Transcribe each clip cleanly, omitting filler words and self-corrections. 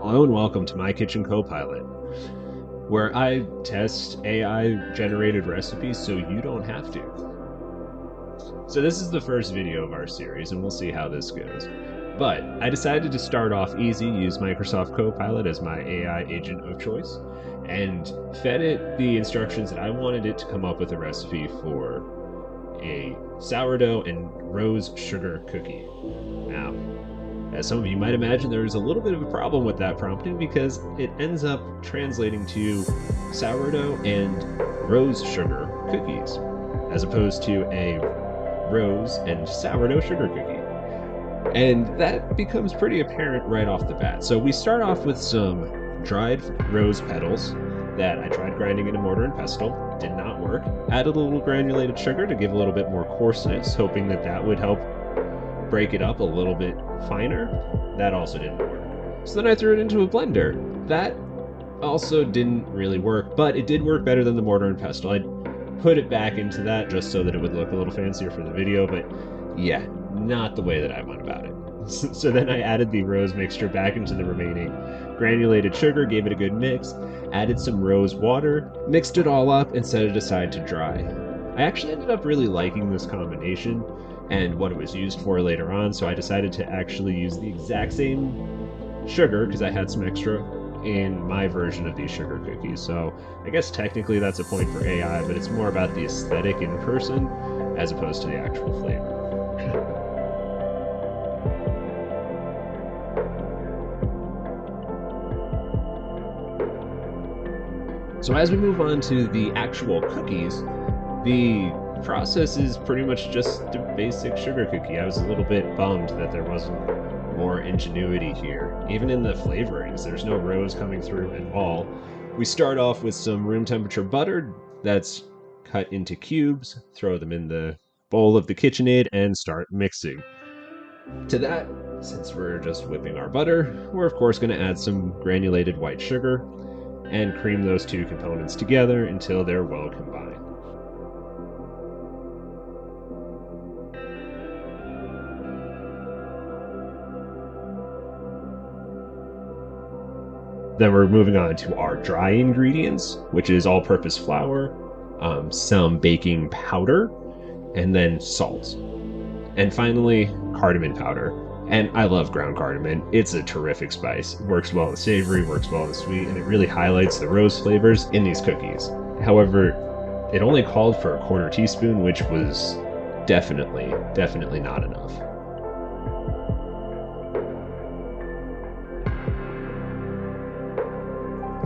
Hello and welcome to My Kitchen CoPilot, where I test AI-generated recipes so you don't have to. So this is the first video of our series, and we'll see how this goes. But I decided to start off easy, use Microsoft CoPilot as my AI agent of choice, and fed it the instructions that I wanted it to come up with a recipe for a sourdough and rose sugar cookie. Now, as some of you might imagine, there is a little bit of a problem with that prompting because it ends up translating to sourdough and rose sugar cookies, as opposed to a rose and sourdough sugar cookie. And that becomes pretty apparent right off the bat. So we start off with some dried rose petals that I tried grinding in a mortar and pestle. Did not work. Added a little granulated sugar to give a little bit more coarseness, hoping that that would help break it up a little bit finer. That also didn't work. So then I threw it into a blender. That also didn't really work, but it did work better than the mortar and pestle. I put it back into that just so that it would look a little fancier for the video, but yeah, not the way that I went about it. So then I added the rose mixture back into the remaining granulated sugar, gave it a good mix, added some rose water, mixed it all up, and set it aside to dry. I actually ended up really liking this combination and what it was used for later on, so I decided to actually use the exact same sugar because I had some extra in my version of these sugar cookies. So I guess technically that's a point for AI, but it's more about the aesthetic in person as opposed to the actual flavor. So as we move on to the actual cookies, the process is pretty much just a basic sugar cookie. I was a little bit bummed that there wasn't more ingenuity here. Even in the flavorings, there's no rose coming through at all. We start off with some room temperature butter that's cut into cubes, throw them in the bowl of the KitchenAid, and start mixing. To that, since we're just whipping our butter, we're of course going to add some granulated white sugar and cream those two components together until they're well combined. Then we're moving on to our dry ingredients, which is all-purpose flour, some baking powder, and then salt. And finally, cardamom powder. And I love ground cardamom. It's a terrific spice. It works well with savory, works well with sweet, and it really highlights the rose flavors in these cookies. However, it only called for a quarter teaspoon, which was definitely not enough.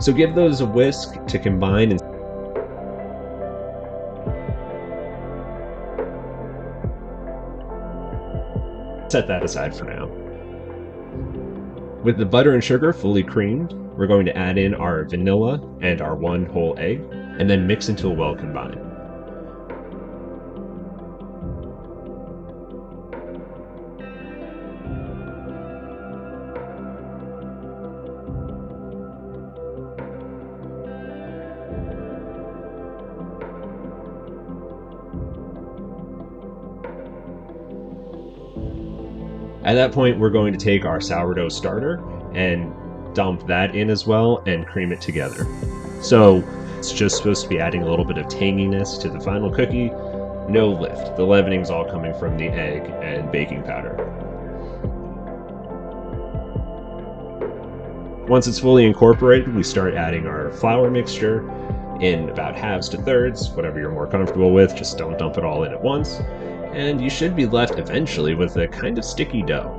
So give those a whisk to combine and set that aside for now. With the butter and sugar fully creamed, we're going to add in our vanilla and our one whole egg, and then mix until well combined. At that point, we're going to take our sourdough starter and dump that in as well and cream it together. So it's just supposed to be adding a little bit of tanginess to the final cookie. No lift. The leavening's all coming from the egg and baking powder. Once it's fully incorporated, we start adding our flour mixture in about halves to thirds, whatever you're more comfortable with. Just don't dump it all in at once. And you should be left eventually with a kind of sticky dough.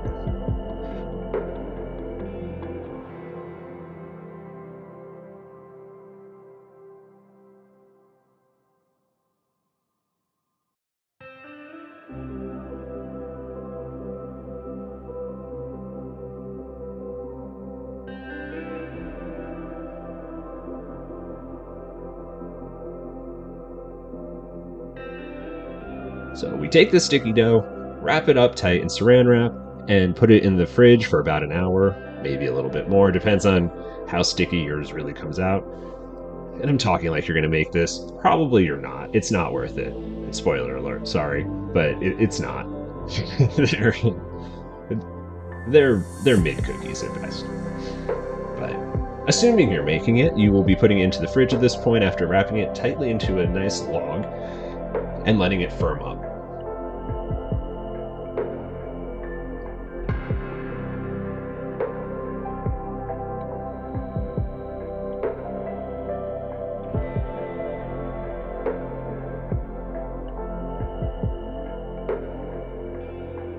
So we take this sticky dough, wrap it up tight in saran wrap, and put it in the fridge for about an hour, maybe a little bit more, depends on how sticky yours really comes out. And I'm talking like you're going to make this. Probably you're not. It's not worth it. Spoiler alert, sorry, but it's not. they're mid cookies at best. But assuming you're making it, you will be putting it into the fridge at this point after wrapping it tightly into a nice log and letting it firm up.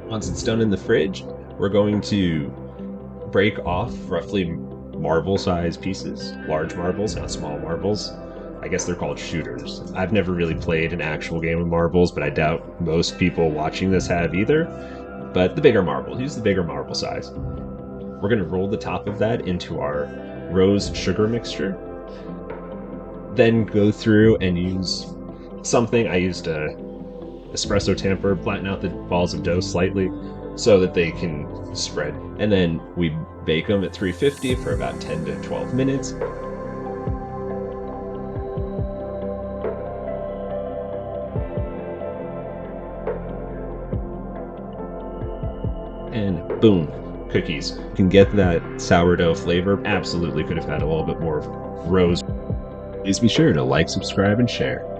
Once it's done in the fridge, we're going to break off roughly marble-sized pieces, large marbles, not small marbles. I guess they're called shooters. I've never really played an actual game of marbles, but I doubt most people watching this have either. But the bigger marble, use the bigger marble size. We're going to roll the top of that into our rose sugar mixture. Then go through and use something. I used a espresso tamper, flatten out the balls of dough slightly so that they can spread. And then we bake them at 350 for about 10 to 12 minutes. And boom, cookies. You can get that sourdough flavor. Absolutely could have had a little bit more rose. Please be sure to like, subscribe, and share.